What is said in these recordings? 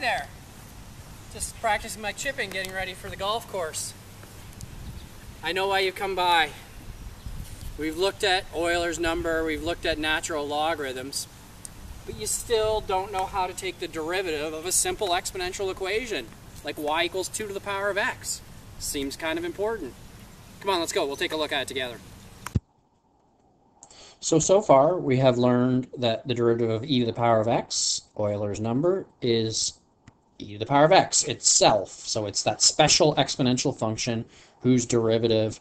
there. Just practicing my chipping, getting ready for the golf course. I know why you've come by. We've looked at Euler's number, we've looked at natural logarithms, but you still don't know how to take the derivative of a simple exponential equation, like y equals 2 to the power of x. Seems kind of important. Come on, let's go. We'll take a look at it together. So far we have learned that the derivative of e to the power of x, Euler's number, is e to the power of x itself. So it's that special exponential function whose derivative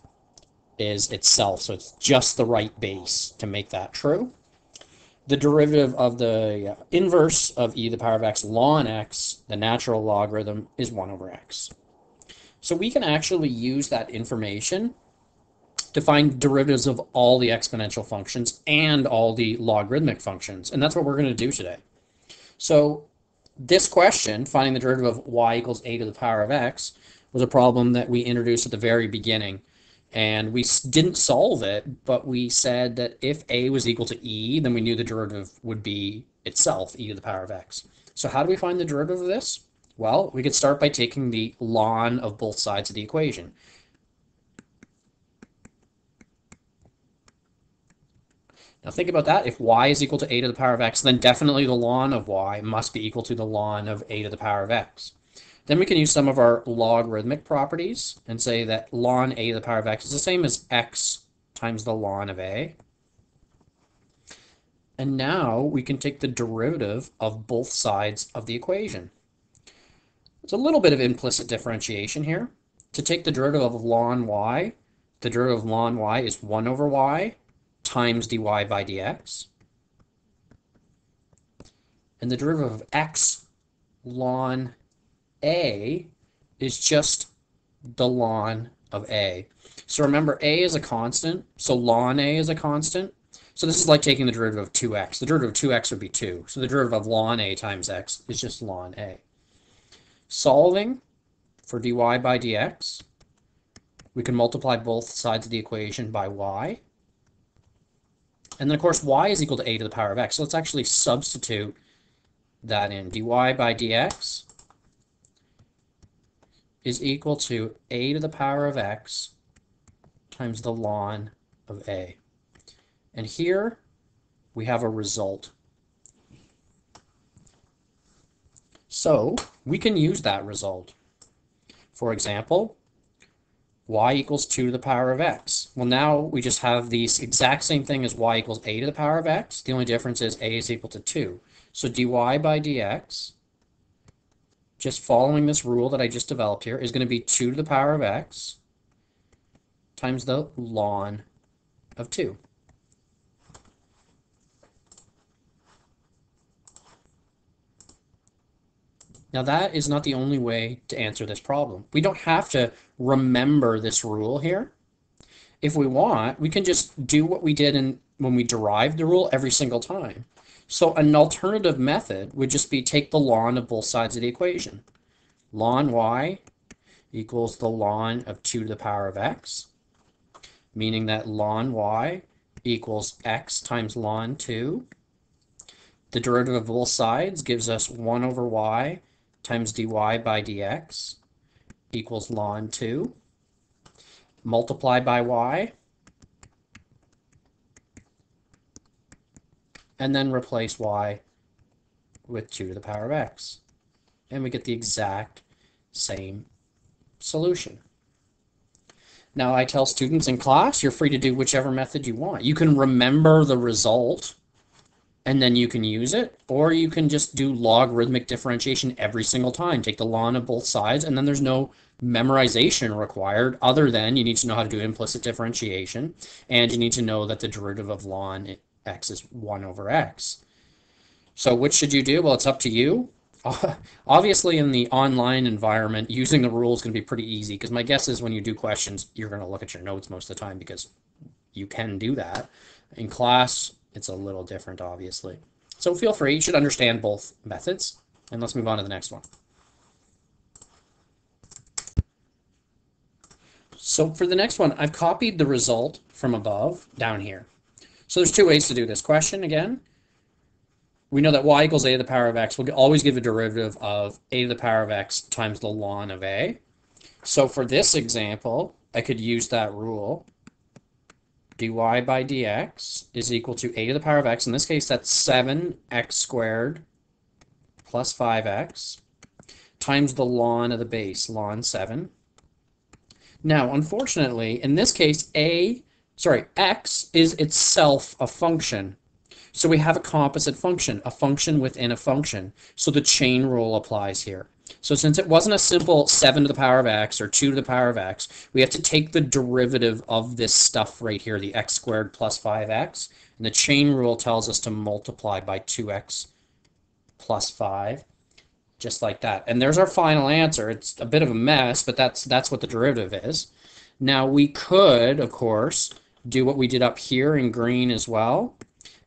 is itself. So it's just the right base to make that true. The derivative of the inverse of e to the power of x ln x, the natural logarithm, is 1 over x. So we can actually use that information to find derivatives of all the exponential functions and all the logarithmic functions. And that's what we're going to do today. So this question, finding the derivative of y equals a to the power of x, was a problem that we introduced at the very beginning. And we didn't solve it, but we said that if a was equal to e, then we knew the derivative would be itself, e to the power of x. So how do we find the derivative of this? Well, we could start by taking the ln of both sides of the equation. Now think about that. If y is equal to a to the power of x, then definitely the ln of y must be equal to the ln of a to the power of x. Then we can use some of our logarithmic properties and say that ln a to the power of x is the same as x times the ln of a. And now we can take the derivative of both sides of the equation. There's a little bit of implicit differentiation here. To take the derivative of ln y, the derivative of ln y is 1 over y times dy by dx. And the derivative of x ln a is just the ln of a. So remember, a is a constant, so ln a is a constant. So this is like taking the derivative of 2x. The derivative of 2x would be 2. So the derivative of ln a times x is just ln a. Solving for dy by dx, we can multiply both sides of the equation by y. And then, of course, y is equal to a to the power of x. So let's actually substitute that in. Dy by dx is equal to a to the power of x times the ln of a. And here we have a result. So we can use that result. For example, y equals 2 to the power of x. Well, now we just have the exact same thing as y equals a to the power of x. The only difference is a is equal to 2. So dy by dx, just following this rule that I just developed here, is going to be 2 to the power of x times the ln of 2. Now that is not the only way to answer this problem. We don't have to remember this rule here. If we want, we can just do what we did when we derived the rule every single time. So an alternative method would just be take the ln of both sides of the equation. Ln y equals the ln of 2 to the power of x, meaning that ln y equals x times ln 2. The derivative of both sides gives us 1 over y times dy by dx equals ln 2. Multiply by y, and then replace y with 2 to the power of x. And we get the exact same solution. Now I tell students in class, you're free to do whichever method you want. You can remember the result and then you can use it, or you can just do logarithmic differentiation every single time. Take the ln of both sides, and then there's no memorization required other than you need to know how to do implicit differentiation, and you need to know that the derivative of ln x is 1 over x. So which should you do? Well, it's up to you. Obviously, in the online environment, using the rule is going to be pretty easy, because my guess is when you do questions, you're going to look at your notes most of the time, because you can do that. In class, it's a little different, obviously. So feel free. You should understand both methods. And let's move on to the next one. So for the next one, I've copied the result from above down here. So there's two ways to do this question again. we know that y equals a to the power of x. We'll always give a derivative of a to the power of x times the ln of a. So for this example, I could use that rule. dy by dx is equal to a to the power of x. In this case, that's 7x squared plus 5x times the ln of the base, ln 7. Now, unfortunately, in this case, x is itself a function. So we have a composite function, a function within a function. So the chain rule applies here. So since it wasn't a simple 7 to the power of x or 2 to the power of x, we have to take the derivative of this stuff right here, the x squared plus 5x. And the chain rule tells us to multiply by 2x plus 5, just like that. And there's our final answer. It's a bit of a mess, but that's what the derivative is. Now we could, of course, do what we did up here in green as well.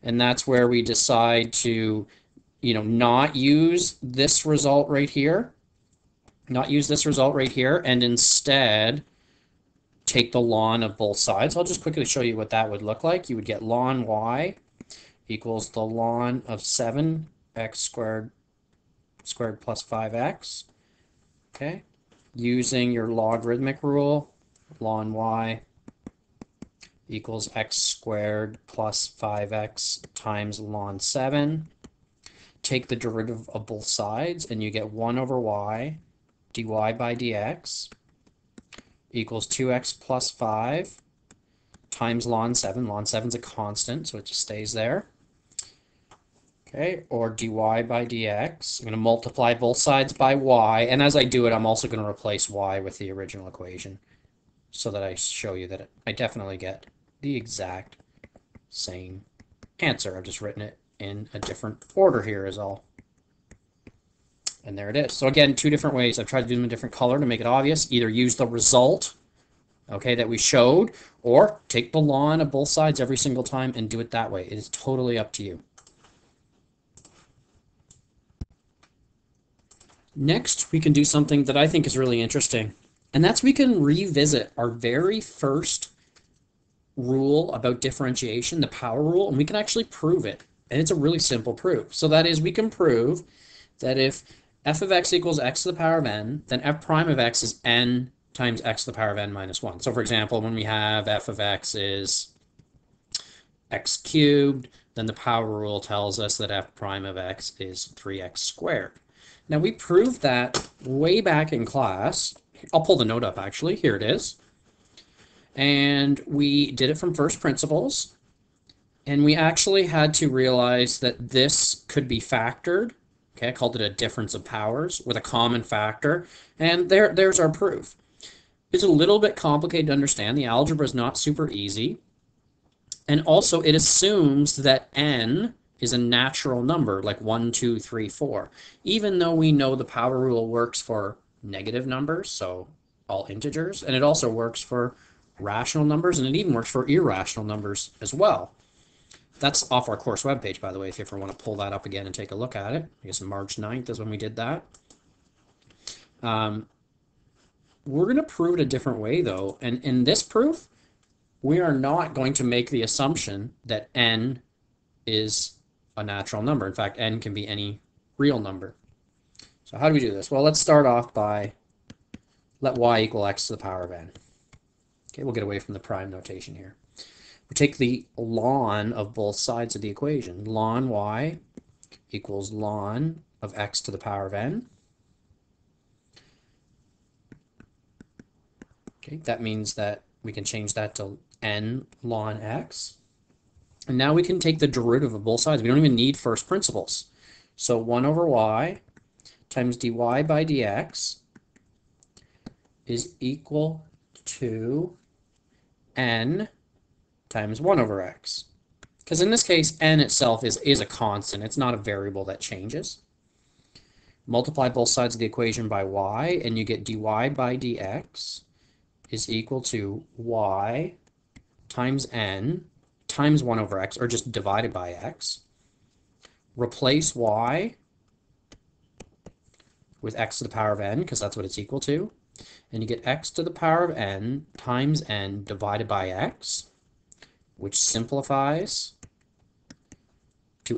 And that's where we decide to, not use this result right here. And instead take the ln of both sides. I'll just quickly show you what that would look like. You would get ln y equals the ln of 7x squared plus 5x. Okay? Using your logarithmic rule, ln y equals x squared plus 5x times ln 7. Take the derivative of both sides, and you get 1 over y dy by dx equals 2x plus 5 times ln 7. Ln 7 is a constant, so it just stays there. Okay, or dy by dx. I'm going to multiply both sides by y, and as I do it, I'm also going to replace y with the original equation so that I show you that I definitely get the exact same answer. I've just written it in a different order here is all. And there it is. So again, two different ways. I've tried to do them in a different color to make it obvious. Either use the result, okay, that we showed, or take the ln of both sides every single time and do it that way. It is totally up to you. Next, we can do something that I think is really interesting, and that's we can revisit our very first rule about differentiation, the power rule, and we can actually prove it. And it's a really simple proof. So that is, we can prove that if f of x equals x to the power of n, then f prime of x is n times x to the power of n minus 1. So for example, when we have f of x is x cubed, then the power rule tells us that f prime of x is 3x squared. Now we proved that way back in class. I'll pull the note up actually. Here it is. And we did it from first principles. And we actually had to realize that this could be factored. Okay, I called it a difference of powers with a common factor. And there's our proof. It's a little bit complicated to understand. The algebra is not super easy. And also it assumes that n is a natural number, like 1, 2, 3, 4. Even though we know the power rule works for negative numbers, so all integers, and it also works for rational numbers, and it even works for irrational numbers as well. That's off our course webpage, by the way, if you ever want to pull that up again and take a look at it. I guess March 9th is when we did that. We're going to prove it a different way, though. And in this proof, we are not going to make the assumption that n is a natural number. In fact, n can be any real number. So how do we do this? Well, let's start off by let y equal x to the power of n. Okay, we'll get away from the prime notation here. We take the ln of both sides of the equation. Ln y equals ln of x to the power of n. Okay, that means that we can change that to n ln x. And now we can take the derivative of both sides. We don't even need first principles. So 1 over y times dy by dx is equal to n times 1 over x. Because in this case, n itself is a constant. It's not a variable that changes. Multiply both sides of the equation by y, and you get dy by dx is equal to y times n times 1 over x, or just divided by x. Replace y with x to the power of n, because that's what it's equal to. And you get x to the power of n times n divided by x, which simplifies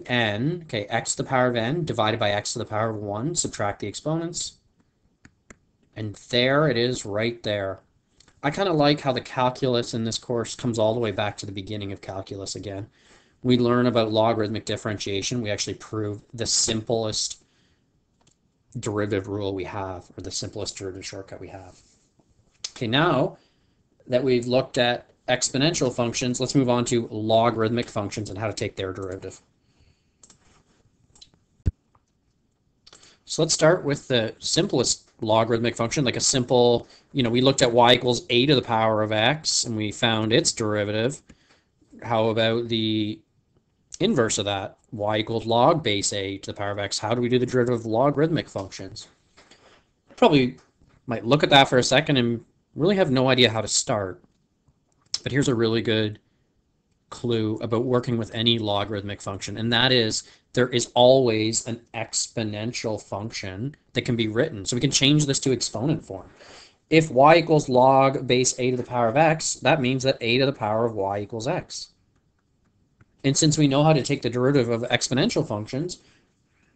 to n, okay, x to the power of n divided by x to the power of 1, subtract the exponents. And there it is right there. I kind of like how the calculus in this course comes all the way back to the beginning of calculus again. We learn about logarithmic differentiation. We actually prove the simplest derivative rule we have, or the simplest derivative shortcut we have. Okay, now that we've looked at exponential functions, let's move on to logarithmic functions and how to take their derivative. So let's start with the simplest logarithmic function, like a simple, we looked at y equals a to the power of x, and we found its derivative. How about the inverse of that? Y equals log base a to the power of x. How do we do the derivative of logarithmic functions? Probably might look at that for a second and really have no idea how to start. But here's a really good clue about working with any logarithmic function, and that is there is always an exponential function that can be written. So we can change this to exponent form. If y equals log base a to the power of x, that means that a to the power of y equals x. And since we know how to take the derivative of exponential functions,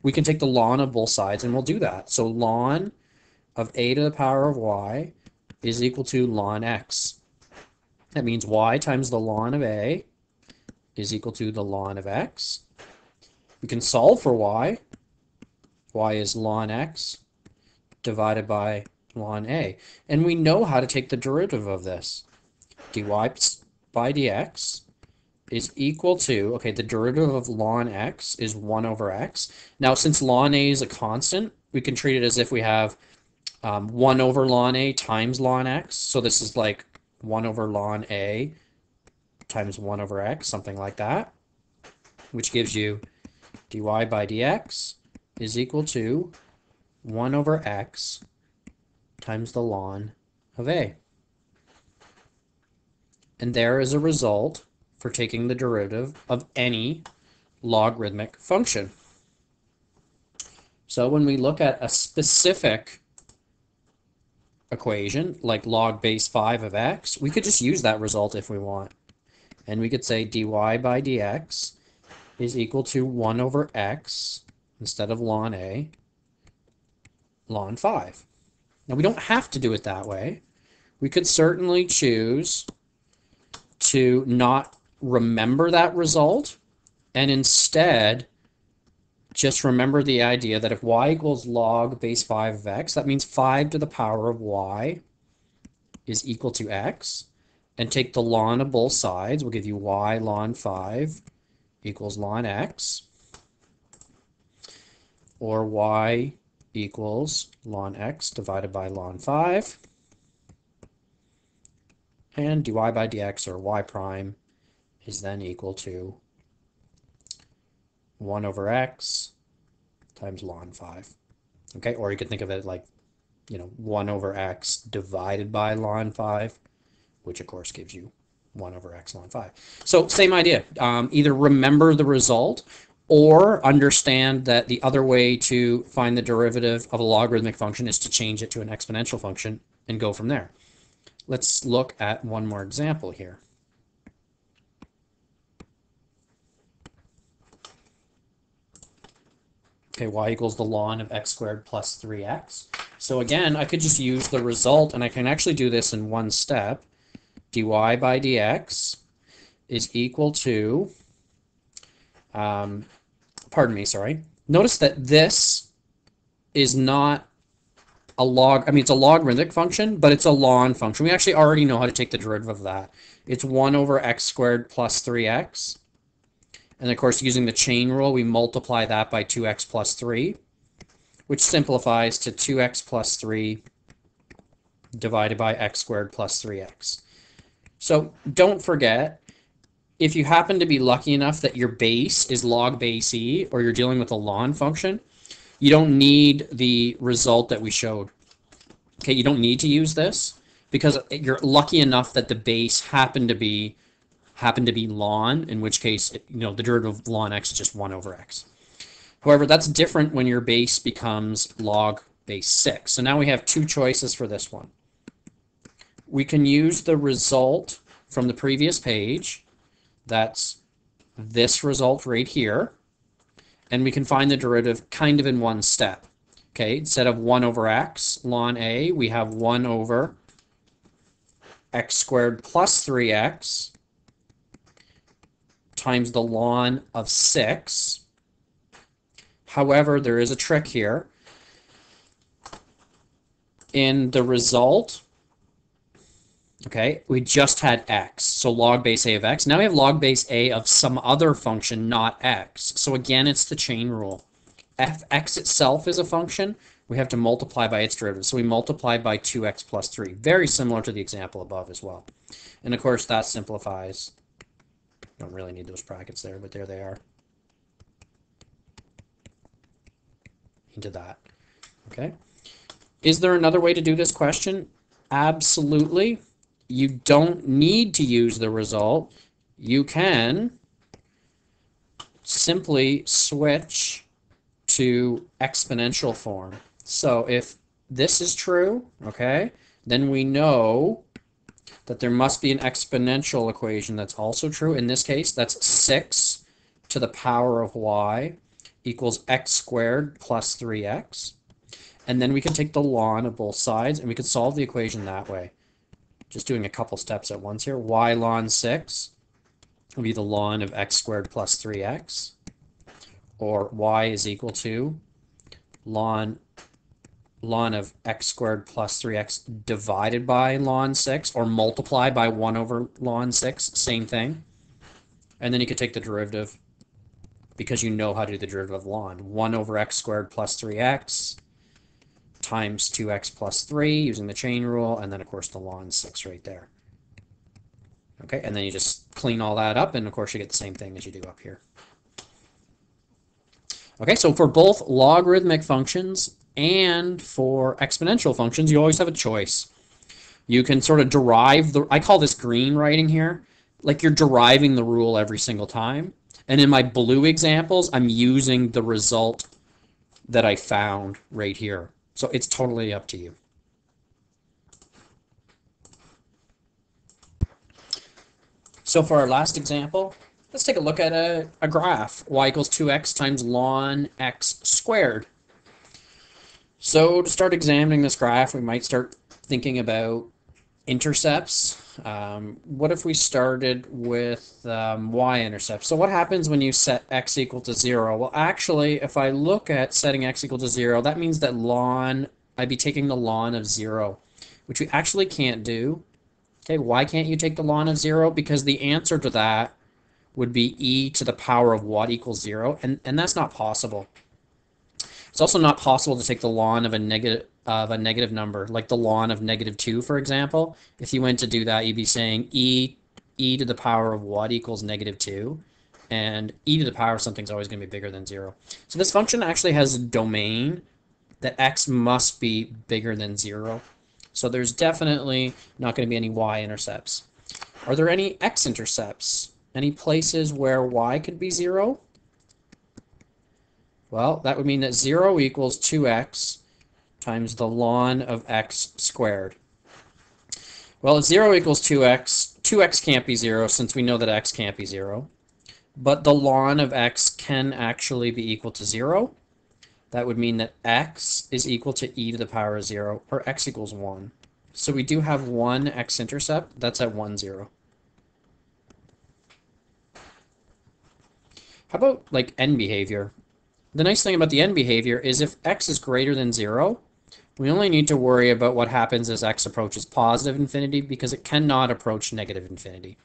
we can take the ln of both sides, and we'll do that. So ln of a to the power of y is equal to ln x. That means y times the ln of a is equal to the ln of x. We can solve for y. Y is ln x divided by ln a. And we know how to take the derivative of this. dy by dx is equal to, okay, the derivative of ln x is 1 over x. Now, since ln a is a constant, we can treat it as if we have 1 over ln a times ln x. So this is like 1 over ln a times 1 over x, something like that, which gives you dy by dx is equal to 1 over x times the ln of a. And there is a result for taking the derivative of any logarithmic function. So when we look at a specific equation, like log base 5 of x, we could just use that result if we want. And we could say dy by dx is equal to 1 over x, instead of ln a, ln 5. Now, we don't have to do it that way. We could certainly choose to not remember that result, and instead just remember the idea that if y equals log base 5 of x, that means 5 to the power of y is equal to x, and take the ln of both sides. We'll give you y ln 5 equals ln x, or y equals ln x divided by ln 5, and dy by dx, or y prime, is then equal to 1 over x times ln 5. Okay, or you could think of it like, 1 over x divided by ln 5, which of course gives you 1 over x ln 5. So same idea. Either remember the result or understand that the other way to find the derivative of a logarithmic function is to change it to an exponential function and go from there. Let's look at one more example here. Okay, y equals the ln of x squared plus 3x. So again, I could just use the result, and I can actually do this in one step. Dy by dx is equal to, notice that this is not a it's a logarithmic function, but it's a ln function. We actually already know how to take the derivative of that. It's 1 over x squared plus 3x. And of course, using the chain rule, we multiply that by 2x plus 3, which simplifies to 2x plus 3 divided by x squared plus 3x. So don't forget, if you happen to be lucky enough that your base is log base e, or you're dealing with a ln function, you don't need the result that we showed. Okay, you don't need to use this because you're lucky enough that the base happened to be ln, in which case, the derivative of ln x is just 1 over x. However, that's different when your base becomes log base 6. So now we have two choices for this one. We can use the result from the previous page. That's this result right here. and we can find the derivative kind of in one step. Okay, instead of 1 over x ln a, we have 1 over x squared plus 3x times the ln of 6. However, there is a trick here. In the result, okay, we just had x, so log base a of x. Now we have log base a of some other function, not x. So again, it's the chain rule. If x itself is a function, we have to multiply by its derivative. So we multiply by 2x plus 3. Very similar to the example above as well. And of course, that simplifies. Don't really need those brackets there, but there they are. Into that. Okay. Is there another way to do this question? Absolutely. You don't need to use the result. You can simply switch to exponential form. So if this is true, okay, then we know that there must be an exponential equation that's also true. In this case, that's 6 to the power of y equals x squared plus 3x. And then we can take the ln of both sides, and we can solve the equation that way. Just doing a couple steps at once here. Y ln 6 will be the ln of x squared plus 3x. Or y is equal to ln of x squared plus 3x divided by ln 6, or multiply by 1 over ln 6, same thing. And then you could take the derivative, because you know how to do the derivative of ln. 1 over x squared plus 3x times 2x plus 3 using the chain rule, and then of course the ln 6 right there. Okay, and then you just clean all that up, and of course you get the same thing as you do up here. Okay, so for both logarithmic functions and for exponential functions, you always have a choice. You can sort of derive the, I call this green writing here, like you're deriving the rule every single time. And in my blue examples, I'm using the result that I found right here. So it's totally up to you. So for our last example, let's take a look at a graph. Y equals 2x times ln x squared. So to start examining this graph, we might start thinking about intercepts. What if we started with y-intercepts? So what happens when you set x equal to 0? Well, actually, if I look at setting x equal to 0, that means that I'd be taking the ln of 0, which we actually can't do. Okay, why can't you take the ln of 0? Because the answer to that would be e to the power of what equals 0, and that's not possible. It's also not possible to take the ln of a negative number, like the ln of -2, for example. If you went to do that, you'd be saying e to the power of what equals -2, and e to the power of something's always going to be bigger than 0. So this function actually has a domain that x must be bigger than 0. So there's definitely not going to be any y-intercepts. Are there any x-intercepts? Any places where y could be 0? Well, that would mean that 0 equals 2x times the ln of x squared. Well, if 0 equals 2x, 2x can't be 0 since we know that x can't be 0. But the ln of x can actually be equal to 0. That would mean that x is equal to e to the power of 0, or x equals 1. So we do have one x-intercept. That's at 1, 0. How about like end behavior? The nice thing about the end behavior is if x is greater than 0, we only need to worry about what happens as x approaches positive infinity, because it cannot approach negative infinity.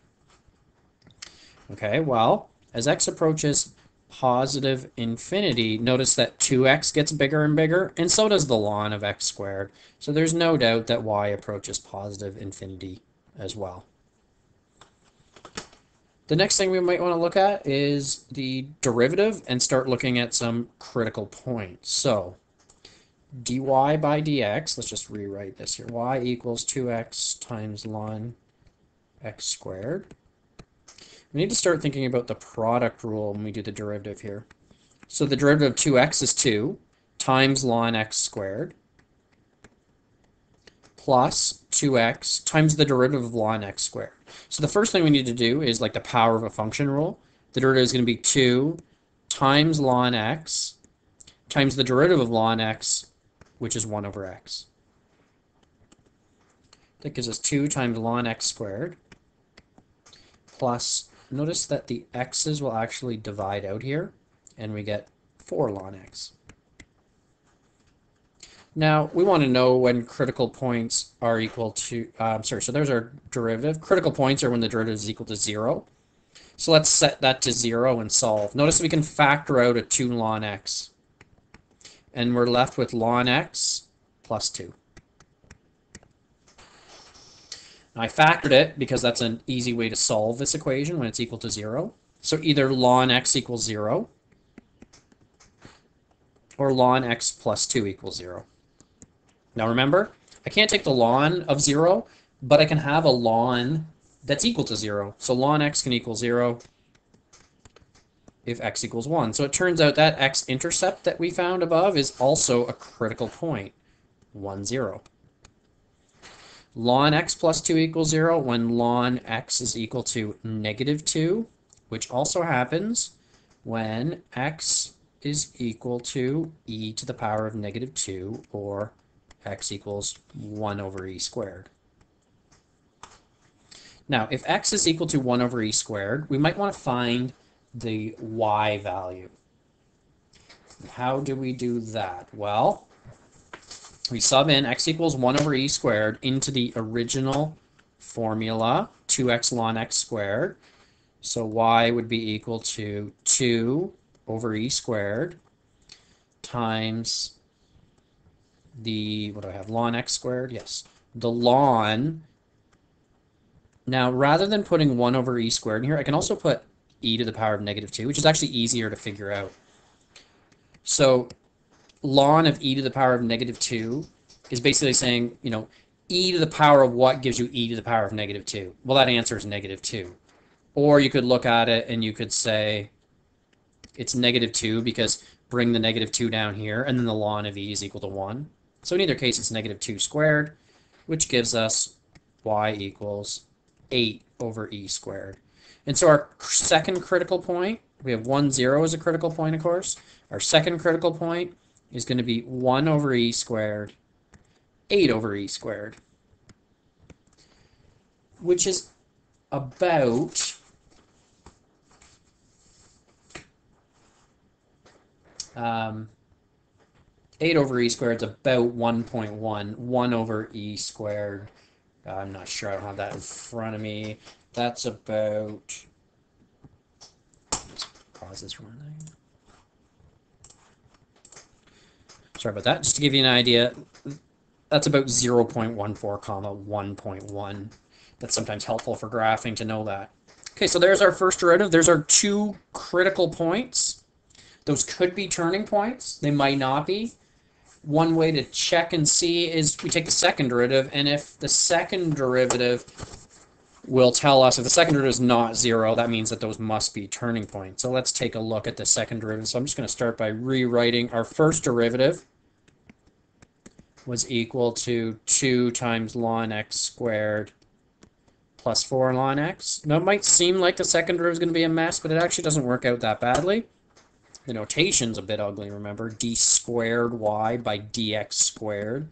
Okay, well, as x approaches positive infinity, notice that 2x gets bigger and bigger, and so does the ln of x squared. So there's no doubt that y approaches positive infinity as well. The next thing we might want to look at is the derivative and start looking at some critical points. So dy by dx, let's just rewrite this here. Y equals 2x times ln x squared. We need to start thinking about the product rule when we do the derivative here. So the derivative of 2x is 2 times ln x squared plus 2x times the derivative of ln x squared. So the first thing we need to do is like the power of a function rule. The derivative is going to be 2 times ln x times the derivative of ln x, which is 1 over x. That gives us 2 times ln x squared plus, notice that the x's will actually divide out here, and we get 4 ln x. Now, we want to know when critical points are equal to, so there's our derivative. Critical points are when the derivative is equal to 0. So let's set that to 0 and solve. Notice we can factor out a 2 ln x. And we're left with ln x plus 2. Now, I factored it because that's an easy way to solve this equation when it's equal to 0. So either ln x equals 0 or ln x plus 2 equals 0. Now remember, I can't take the ln of 0, but I can have a ln that's equal to 0. So ln x can equal 0 if x equals 1. So it turns out that x-intercept that we found above is also a critical point, 1, 0. Ln x plus 2 equals 0 when ln x is equal to negative 2, which also happens when x is equal to e to the power of negative 2, or x equals 1 over e squared. Now, if x is equal to 1 over e squared, we might want to find the y value. How do we do that? Well, we sub in x equals 1 over e squared into the original formula, 2x ln x squared. So y would be equal to 2 over e squared times the, what do I have, ln x squared? Yes. The ln. Now, rather than putting 1 over e squared in here, I can also put e to the power of negative 2, which is actually easier to figure out. So ln of e to the power of negative 2 is basically saying, you know, e to the power of what gives you e to the power of negative 2? Well, that answer is negative 2. Or you could look at it and you could say it's negative 2 because bring the negative 2 down here, and then the ln of e is equal to 1. So in either case, it's negative 2 squared, which gives us y equals 8 over e squared. And so our second critical point, we have 1, 0 as a critical point, of course. Our second critical point is going to be 1 over e squared, 8 over e squared, which is about 8 over e squared is about 1.1. 1 over e squared, I'm not sure, I don't have that in front of me. That's about, let's pause this for one thing. Sorry about that. Just to give you an idea, that's about 0.14 comma 1.1. That's sometimes helpful for graphing to know that. Okay, so there's our first derivative. There's our 2 critical points. Those could be turning points. They might not be. One way to check and see is we take the second derivative, and if the second derivative will tell us, if the second derivative is not 0, that means that those must be turning points. So let's take a look at the second derivative. So I'm just going to start by rewriting. Our first derivative was equal to 2 times ln x squared plus 4 ln x. Now, it might seem like the second derivative is going to be a mess, but it actually doesn't work out that badly. The notation's a bit ugly, remember. D squared y by dx squared.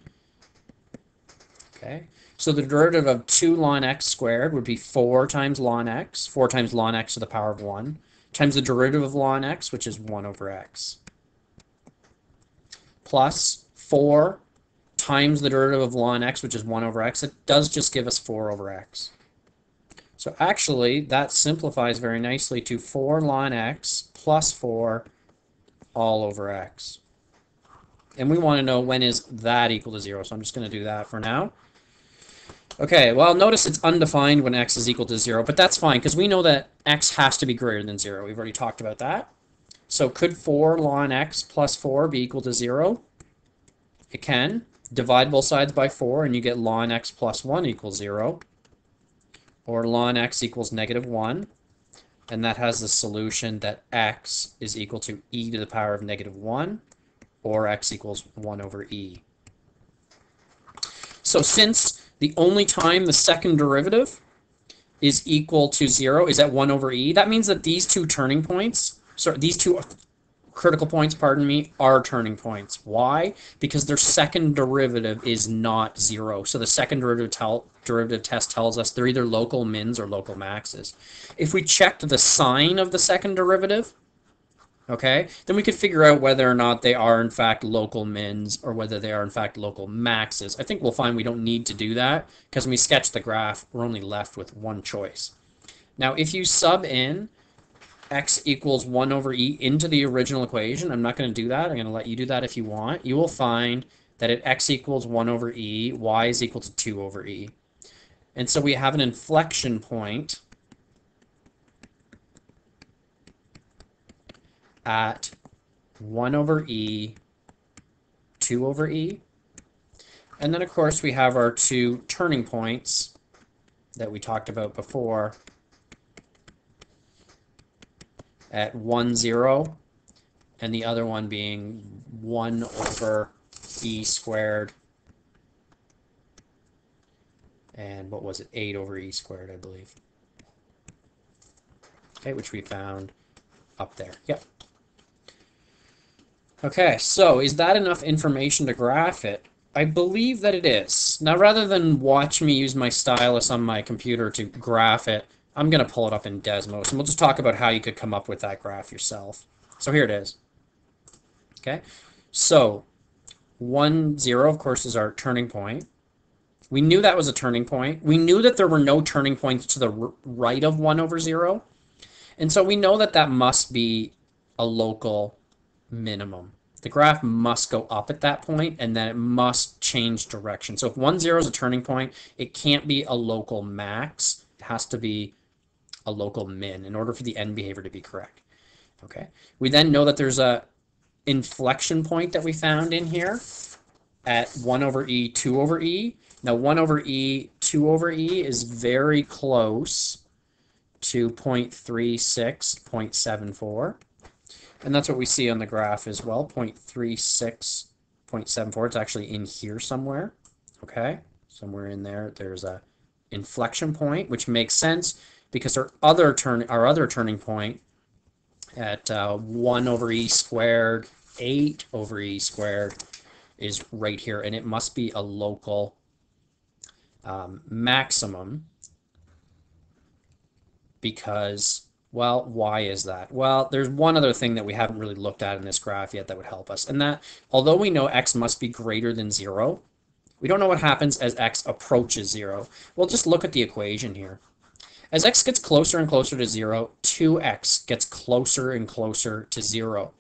Okay, so the derivative of 2 ln x squared would be 4 times ln x, 4 times ln x to the power of 1, times the derivative of ln x, which is 1 over x, plus 4 times the derivative of ln x, which is 1 over x. It does just give us 4 over x. So actually, that simplifies very nicely to 4 ln x plus 4 all over x. And we want to know when is that equal to 0, so I'm just going to do that for now. Okay, well, notice it's undefined when x is equal to 0, but that's fine, because we know that x has to be greater than 0. We've already talked about that. So could 4 ln x plus 4 be equal to 0? It can. Divide both sides by 4, and you get ln x plus 1 equals 0. Or ln x equals negative 1. And that has the solution that x is equal to e to the power of negative 1, or x equals 1 over e. So since the only time the second derivative is equal to 0 is at 1 over e, that means that these two turning points, sorry, these two critical points, pardon me, are turning points. Why? Because their second derivative is not 0. So the second derivative test tells us they're either local mins or local maxes. If we checked the sign of the second derivative, okay, then we could figure out whether or not they are in fact local mins or whether they are in fact local maxes. I think we'll find we don't need to do that because when we sketch the graph, we're only left with one choice. Now, if you sub in x equals 1 over e into the original equation, I'm not going to do that. I'm going to let you do that if you want. You will find that at x equals 1 over e, y is equal to 2 over e. And so we have an inflection point at 1 over e, 2 over e. And then, of course, we have our two turning points that we talked about before at 1, 0, and the other one being 1 over e squared, and what was it, 8 over e squared, I believe. Okay, which we found up there. Yep. Okay, so is that enough information to graph it? I believe that it is. Now, rather than watch me use my stylus on my computer to graph it, I'm going to pull it up in Desmos, and we'll just talk about how you could come up with that graph yourself. So here it is. Okay, so 1, 0, of course, is our turning point. We knew that was a turning point. We knew that there were no turning points to the right of 1 over 0. And so we know that that must be a local minimum. The graph must go up at that point, and then it must change direction. So if 1, 0 is a turning point, it can't be a local max. It has to be a local min in order for the end behavior to be correct. Okay. We then know that there's a inflection point that we found in here at 1 over e, 2 over e. Now 1 over e, 2 over e is very close to 0.36, 0.74. And that's what we see on the graph as well, 0.36, 0.74. It's actually in here somewhere. Okay, somewhere in there, there's a inflection point, which makes sense because our other turning point at 1 over e squared, 8 over e squared is right here, and it must be a local maximum because, well, why is that? Well, there's one other thing that we haven't really looked at in this graph yet that would help us, and that although we know x must be greater than 0, we don't know what happens as x approaches 0. Well, just look at the equation here. As x gets closer and closer to 0, 2x gets closer and closer to 0.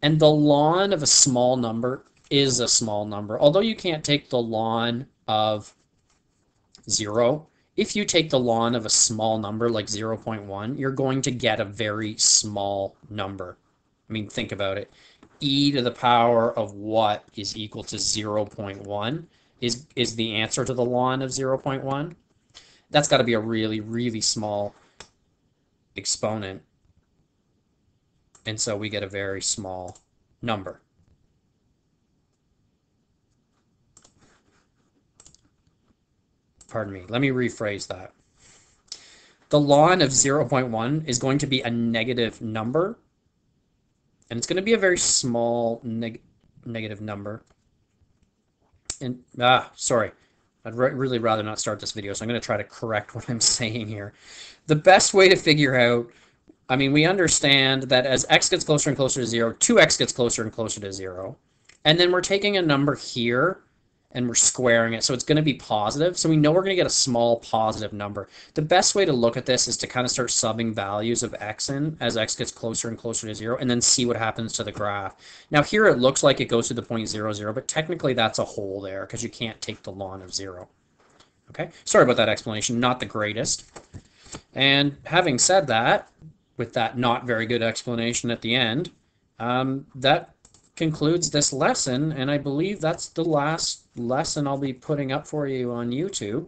And the ln of a small number is a small number. Although you can't take the ln of 0, if you take the ln of a small number like 0.1, you're going to get a very small number. I mean, think about it. E to the power of what is equal to 0.1 is the answer to the ln of 0.1. That's got to be a really, really small exponent. And so we get a very small number. Pardon me, let me rephrase that. The ln of 0.1 is going to be a negative number, and it's going to be a very small negative number. And, sorry, I'd really rather not start this video, so I'm going to try to correct what I'm saying here. The best way to figure out, I mean, we understand that as x gets closer and closer to 0, 2x gets closer and closer to 0. And then we're taking a number here, and we're squaring it, so it's going to be positive. So we know we're going to get a small positive number. The best way to look at this is to kind of start subbing values of x in as x gets closer and closer to 0, and then see what happens to the graph. Now here it looks like it goes to the 0.00, but technically that's a hole there because you can't take the ln of 0. Okay, sorry about that explanation, not the greatest. And having said that, with that not very good explanation at the end, that concludes this lesson, and I believe that's the last lesson I'll be putting up for you on YouTube.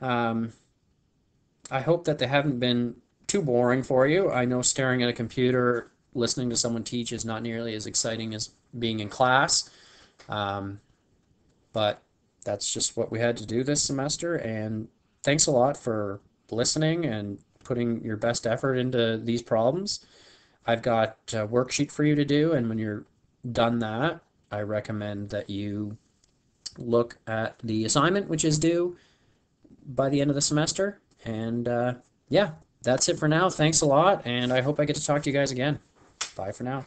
I hope that they haven't been too boring for you. I know staring at a computer, listening to someone teach is not nearly as exciting as being in class, but that's just what we had to do this semester, and thanks a lot for listening and putting your best effort into these problems. I've got a worksheet for you to do, and when you're done that, I recommend that you look at the assignment, which is due by the end of the semester. And yeah, that's it for now. Thanks a lot, and I hope I get to talk to you guys again. Bye for now.